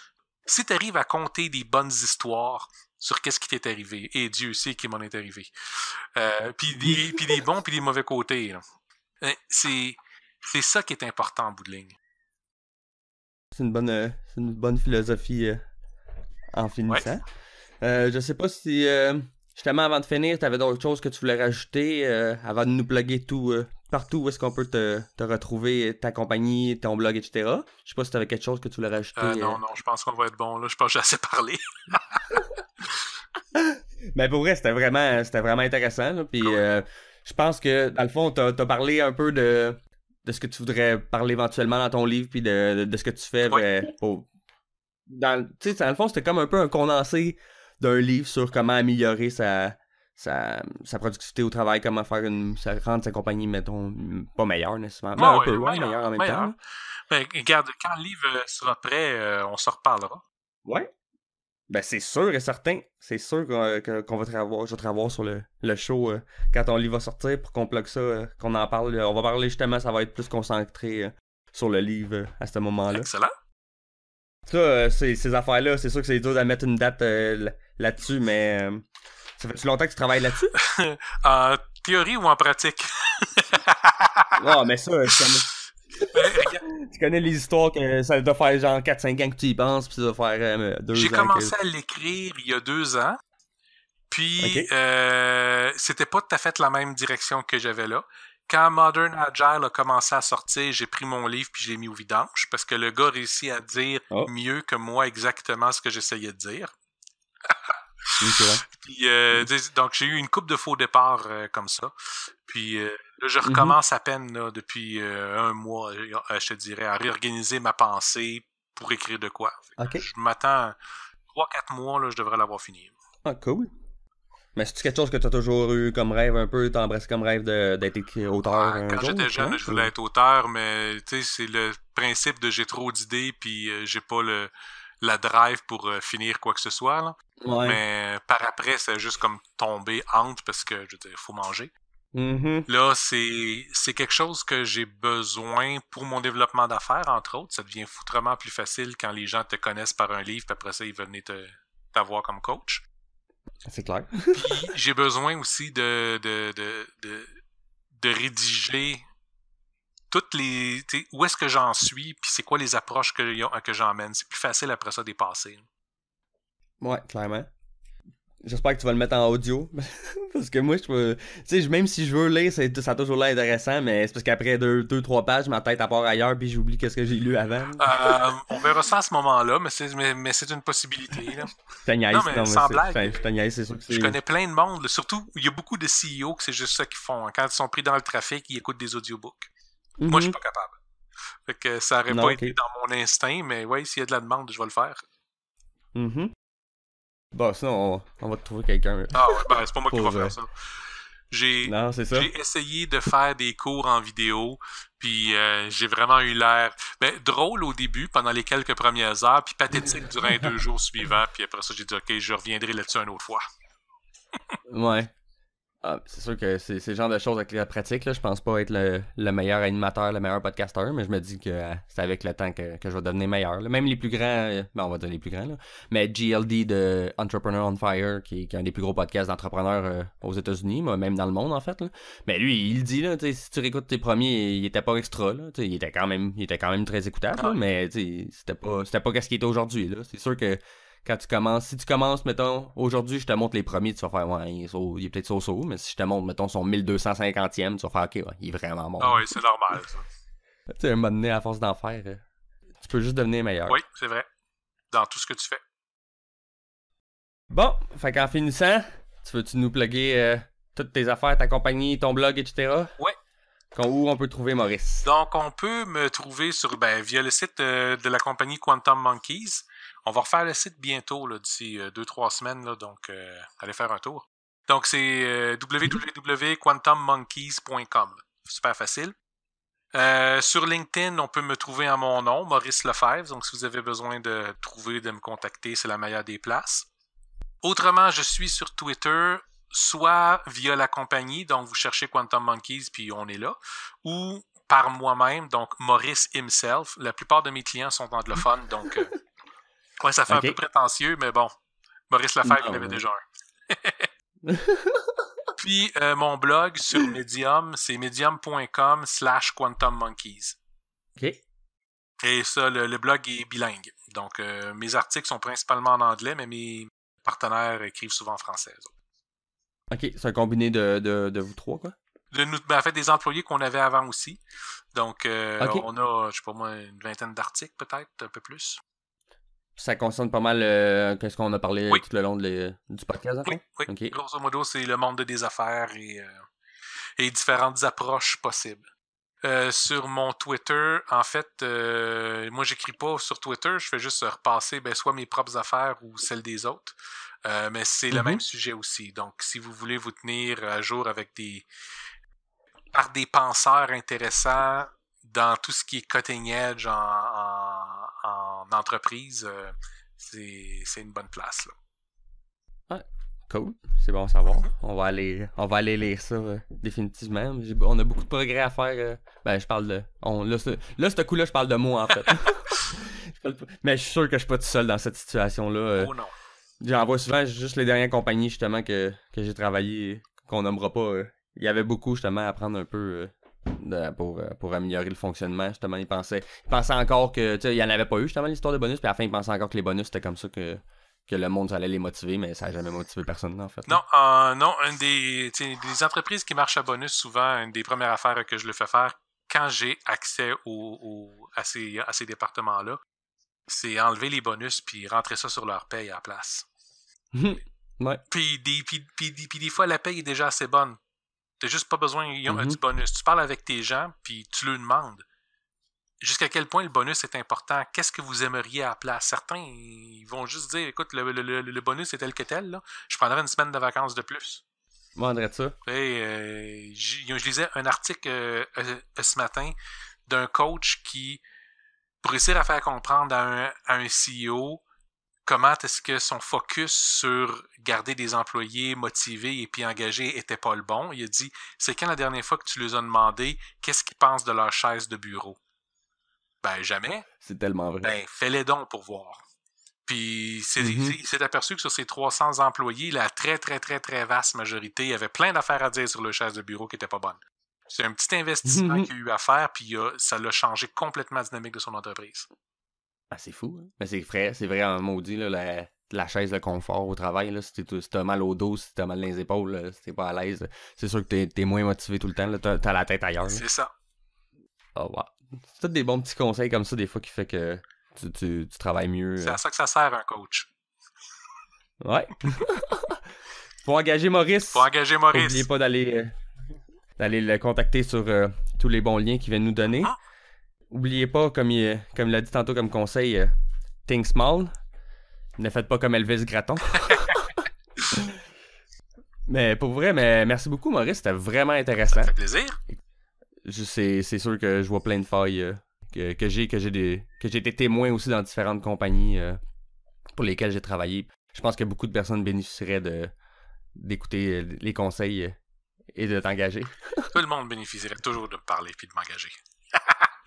si t'arrives à compter des bonnes histoires sur qu'est-ce qui t'est arrivé, et Dieu sait qui m'en est arrivé, puis des bons puis des mauvais côtés, là. C'est ça qui est important en bout de ligne. C'est une bonne philosophie en finissant. Ouais. Je sais pas si, justement, avant de finir, t'avais d'autres choses que tu voulais rajouter avant de nous plugger tout partout où est-ce qu'on peut te retrouver, ta compagnie, ton blog, etc. Je sais pas si t'avais quelque chose que tu voulais rajouter. Non, je pense qu'on va être bon. Là. Je pense que j'ai assez parlé. Mais pour vrai, c'était vraiment intéressant. Là. Puis je pense que, dans le fond, t'as parlé un peu de ce que tu voudrais parler éventuellement dans ton livre, puis de ce que tu fais. Dans le fond, c'était comme un peu un condensé d'un livre sur comment améliorer sa productivité au travail, comment rendre sa compagnie, mettons, pas meilleure nécessairement, mais un peu meilleure en même temps. Ben, regarde, quand le livre sera prêt, on se reparlera. Ouais. Ben, c'est sûr et certain. C'est sûr qu'on va te revoir. Je vais te revoir sur le show quand ton livre va sortir pour qu'on plug ça, qu'on en parle. On va parler justement, ça va être plus concentré sur le livre à ce moment-là. Excellent. Ça, ces affaires-là, c'est sûr que c'est dur de mettre une date là-dessus, mais ça fait-tu longtemps que tu travailles là-dessus? En théorie ou en pratique? Ah, mais ça, tu connais les histoires que ça doit faire genre 4-5 ans que tu y penses, puis ça doit faire 2 ans. J'ai commencé à l'écrire il y a 2 ans, puis c'était pas tout à fait la même direction que j'avais là. Quand Modern Agile a commencé à sortir, j'ai pris mon livre puis je l'ai mis au vidange parce que le gars réussit à dire mieux que moi exactement ce que j'essayais de dire. Puis, donc, j'ai eu une couple de faux départs comme ça. Puis là, je recommence à peine là, depuis 1 mois, je te dirais, à réorganiser ma pensée pour écrire de quoi. Je m'attends 3-4 mois, là, je devrais l'avoir fini. Ah, cool. Mais c'est-tu quelque chose que t'as toujours eu comme rêve un peu, t'as embrassé comme rêve d'être auteur un Quand jour? j'étais jeune, je voulais être auteur, mais tu sais, c'est le principe de j'ai trop d'idées puis j'ai pas la drive pour finir quoi que ce soit. Là. Ouais. Mais par après, c'est juste comme tomber honte parce que je veux dire, faut manger. Mm-hmm. Là, c'est quelque chose que j'ai besoin pour mon développement d'affaires, entre autres. Ça devient foutrement plus facile quand les gens te connaissent par un livre, puis après ça, ils veulent venir t'avoir comme coach. C'est clair. Puis j'ai besoin aussi de rédiger toutes les. Où est-ce que j'en suis, puis c'est quoi les approches que j'emmène. C'est plus facile après ça d'y passer. Ouais, clairement. J'espère que tu vas le mettre en audio. Parce que moi, tu sais, même si je veux lire, ça a toujours l'air intéressant, mais c'est parce qu'aprais 2-3 pages, ma tête part ailleurs, puis j'oublie qu'est-ce que j'ai lu avant. On verra ça à ce moment-là, mais c'est une possibilité. Là. Je te niaise, non, mais sans blague. Je te niaise, c'est sûr que c'est... Je connais plein de monde, là. Surtout, il y a beaucoup de CEO que c'est juste ça qu'ils font. Quand ils sont pris dans le trafic, ils écoutent des audiobooks. Moi, je suis pas capable. Fait que ça aurait pas été dans mon instinct, mais ouais, s'il y a de la demande, je vais le faire. Bon, sinon, on va te trouver quelqu'un. Ah ouais, ben c'est pas moi qui va faire ça. J'ai essayé de faire des cours en vidéo, puis j'ai vraiment eu l'air drôle au début, pendant les quelques premières heures, puis pathétique durant les 2 jours suivants, puis après ça, j'ai dit, OK, je reviendrai là-dessus une autre fois. Ouais. Ah, c'est sûr que c'est le genre de choses avec la pratique, là. Je pense pas être le meilleur animateur, le meilleur podcasteur, mais je me dis que c'est avec le temps que je vais devenir meilleur. Là. Même les plus grands, on va dire les plus grands, là. Mais GLD de Entrepreneur on Fire, qui est un des plus gros podcasts d'entrepreneurs aux États-Unis, même dans le monde en fait. Là. Mais lui, il dit, là, si tu réécoutes tes premiers, il était pas extra, là. Il était quand même très écoutable, là, mais c'était pas ce qu'il était aujourd'hui. Là. C'est sûr que quand tu commences, si tu commences, mettons, aujourd'hui, je te montre les premiers, tu vas faire, ouais, il est peut-être so-so, mais si je te montre, mettons, son 1250e, tu vas faire, ok, ouais, il est vraiment bon. Ah oui, c'est normal, ça. Tu sais, un moment donné, à force d'en faire, tu peux juste devenir meilleur. Oui, c'est vrai. Dans tout ce que tu fais. Bon, fait qu'en finissant, tu nous plugger toutes tes affaires, ta compagnie, ton blog, etc.? Oui. Où on peut trouver Maurice? Donc, on peut me trouver via le site de la compagnie Quantum Monkeys. On va refaire le site bientôt, là, d'ici 2-3 semaines, là, donc allez faire un tour. Donc, c'est www.quantummonkeys.com. Super facile. Sur LinkedIn, on peut me trouver à mon nom, Maurice Lefebvre. Donc, si vous avez besoin de me contacter, c'est la meilleure des places. Autrement, je suis sur Twitter, soit via la compagnie, donc vous cherchez Quantum Monkeys, puis on est là, ou par moi-même, donc Maurice himself. La plupart de mes clients sont anglophones, donc ouais, ça fait un peu prétentieux, mais bon, Maurice Lefebvre, il en avait déjà un. Puis mon blog sur Medium, c'est medium.com/quantummonkeys. OK. Et ça, le blog est bilingue. Donc, mes articles sont principalement en anglais, mais mes partenaires écrivent souvent en français. OK, c'est un combiné de vous trois, quoi? En fait, des employés qu'on avait avant aussi. Donc, on a, je sais pas moi, une vingtaine d'articles peut-être, un peu plus. Ça concerne pas mal qu'est-ce qu'on a parlé tout le long du podcast, en fait? Oui. Okay. Grosso modo, c'est le monde des affaires et différentes approches possibles. Sur mon Twitter, en fait, moi, j'écris pas sur Twitter. Je fais juste repasser soit mes propres affaires ou celles des autres. Mais c'est le même sujet aussi. Donc, si vous voulez vous tenir à jour par des penseurs intéressants dans tout ce qui est cutting edge en entreprise, c'est une bonne place. Là. Ouais, cool. C'est bon à savoir. On va aller lire ça définitivement. On a beaucoup de progrès à faire. Je parle de... Là, ce coup-là, je parle de moi, en fait. Mais je suis sûr que je suis pas tout seul dans cette situation-là. Oh non. J'en vois souvent juste les dernières compagnies, justement, que j'ai travaillé, qu'on nommera pas. Il y avait beaucoup, justement, à apprendre un peu pour améliorer le fonctionnement. Justement, ils pensaient encore que, tu sais, il n'y en avait pas eu, justement, l'histoire de bonus, puis à la fin, ils pensaient encore que les bonus, c'était comme ça que le monde, ça allait les motiver, mais ça n'a jamais motivé personne, en fait. Non, des entreprises qui marchent à bonus, souvent, une des premières affaires que je le fais faire quand j'ai accès à ces départements-là, c'est enlever les bonus puis rentrer ça sur leur paye à la place. Ouais. Puis des fois, la paye est déjà assez bonne. T'as juste pas besoin du bonus. Tu parles avec tes gens, puis tu leur demandes. jusqu'à quel point le bonus est important, qu'est-ce que vous aimeriez à la place. Certains, ils vont juste dire, écoute, le bonus est tel que tel, là. Je prendrais une semaine de vacances de plus. Moi, André, ça. Et, je lisais un article ce matin d'un coach qui, pour réussir à faire comprendre à un CEO comment est-ce que son focus sur garder des employés motivés et puis engagés était pas le bon, il a dit, c'est quand la dernière fois que tu leur as demandé qu'est-ce qu'ils pensent de leur chaise de bureau? Ben, jamais. C'est tellement vrai. Ben, fais-les donc pour voir. Puis, il s'est aperçu que sur ses 300 employés, la très, très, très, très vaste majorité avait plein d'affaires à dire sur le chaise de bureau qui n'était pas bonne. C'est un petit investissement qu'il a eu à faire, puis ça l'a changé complètement la dynamique de son entreprise. Ah, c'est fou. Hein? Mais c'est vrai en maudit, là, la chaise de confort au travail. Là, si t'as mal au dos, si t'as mal dans les épaules, là, si t'es pas à l'aise, c'est sûr que t'es moins motivé tout le temps. Là, t'as la tête ailleurs. C'est ça. Oh, wow. C'est tous des bons petits conseils comme ça, des fois, qui fait que tu travailles mieux. C'est à ça que ça sert, un coach. Ouais. Faut engager Maurice. N'oubliez pas d'aller le contacter sur tous les bons liens qu'il vient de nous donner. Ah. Oubliez pas, comme il l'a dit tantôt comme conseil, think small. Ne faites pas comme Elvis Gratton. Mais pour vrai, merci beaucoup, Maurice. C'était vraiment intéressant. Ça fait plaisir. C'est sûr que je vois plein de failles que j'ai été témoin aussi dans différentes compagnies pour lesquelles j'ai travaillé. Je pense que beaucoup de personnes bénéficieraient d'écouter les conseils et de t'engager. Tout le monde bénéficierait toujours de me parler et de m'engager.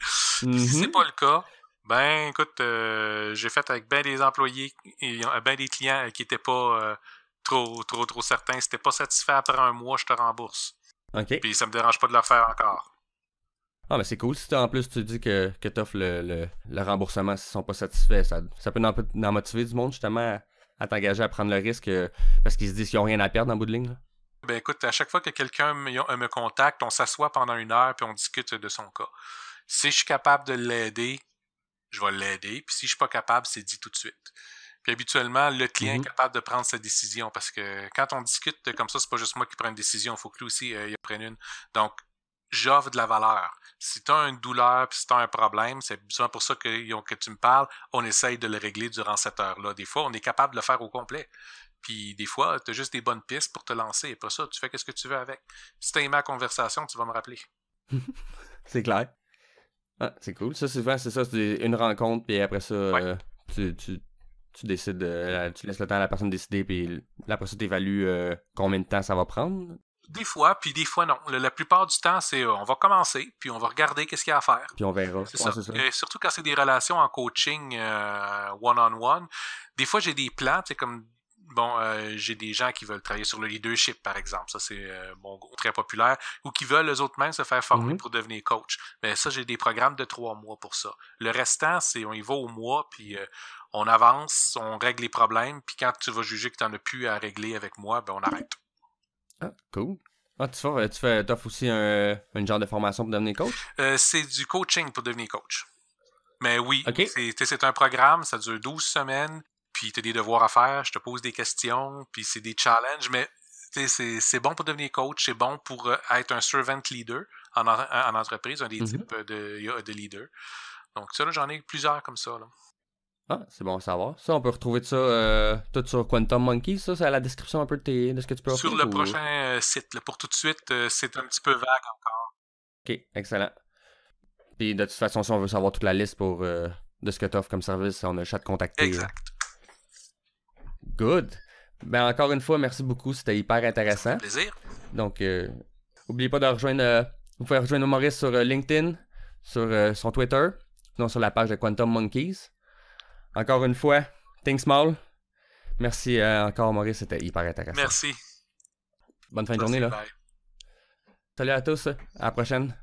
Si c'est pas le cas, ben écoute, j'ai fait avec ben des employés et ben des clients qui étaient pas trop certains. Si t'es pas satisfait après un mois, je te rembourse. OK. Puis ça me dérange pas de le faire encore. Ah, mais c'est cool. Si en plus tu dis que t'offres le remboursement s'ils sont pas satisfaits, ça peut en motiver du monde justement à t'engager à prendre le risque parce qu'ils se disent qu'ils ont rien à perdre en bout de ligne. Là. Ben écoute, à chaque fois que quelqu'un me contacte, on s'assoit pendant 1 heure puis on discute de son cas. Si je suis capable de l'aider, je vais l'aider. Puis si je suis pas capable, c'est dit tout de suite. Puis habituellement, le client est capable de prendre sa décision parce que quand on discute comme ça, c'est pas juste moi qui prends une décision, il faut que lui aussi il prenne une. Donc, j'offre de la valeur. Si tu as une douleur puis si tu as un problème, c'est souvent pour ça que tu me parles, on essaye de le régler durant cette heure-là. Des fois, on est capable de le faire au complet. Puis des fois, tu as juste des bonnes pistes pour te lancer. Et pas ça, tu fais ce que tu veux avec. Si tu as aimé la conversation, tu vas me rappeler. C'est clair. Ah, c'est cool. Ça, souvent, c'est ça. C'est une rencontre, puis après ça, ouais. Tu décides, tu laisses le temps à la personne de décider, puis après ça, tu évalues combien de temps ça va prendre. Des fois, puis des fois non. La plupart du temps, c'est on va commencer, puis on va regarder qu'est-ce qu'il y a à faire. Puis on verra. C'est ça. Et surtout quand c'est des relations en coaching one-on-one. Des fois, j'ai des plans, c'est comme j'ai des gens qui veulent travailler sur le leadership, par exemple. Ça, c'est très populaire. Ou qui veulent eux-mêmes se faire former pour devenir coach. Mais ça, j'ai des programmes de 3 mois pour ça. Le restant, c'est on y va au mois, puis on avance, on règle les problèmes, puis quand tu vas juger que tu n'en as plus à régler avec moi, ben on arrête. Ah, cool. Ah, t'offres aussi une genre de formation pour devenir coach? C'est du coaching pour devenir coach. Mais oui, okay. C'est un programme, ça dure 12 semaines, puis tu as des devoirs à faire, je te pose des questions, puis c'est des challenges, mais c'est bon pour devenir coach, c'est bon pour être un servant leader en entreprise, un des types de leader. Donc ça, là, j'en ai plusieurs comme ça. Là. Ah, c'est bon à savoir. Ça, on peut retrouver ça tout sur Quantum Monkeys, ça, c'est à la description un peu de ce que tu peux offrir? Sur le prochain site. Là, pour tout de suite, c'est un petit peu vague encore. OK, excellent. Puis de toute façon, si on veut savoir toute la liste de ce que tu offres comme service, on a le chat de contacter. Exact. Good. Ben encore une fois, merci beaucoup, c'était hyper intéressant. Ça fait plaisir. Donc, n'oubliez pas de rejoindre, vous pouvez rejoindre Maurice sur LinkedIn, sur son Twitter, sinon sur la page de Quantum Monkeys. Encore une fois, think small. Merci encore Maurice, c'était hyper intéressant. Merci. Bonne fin de journée là. Bye. Salut à tous, à la prochaine.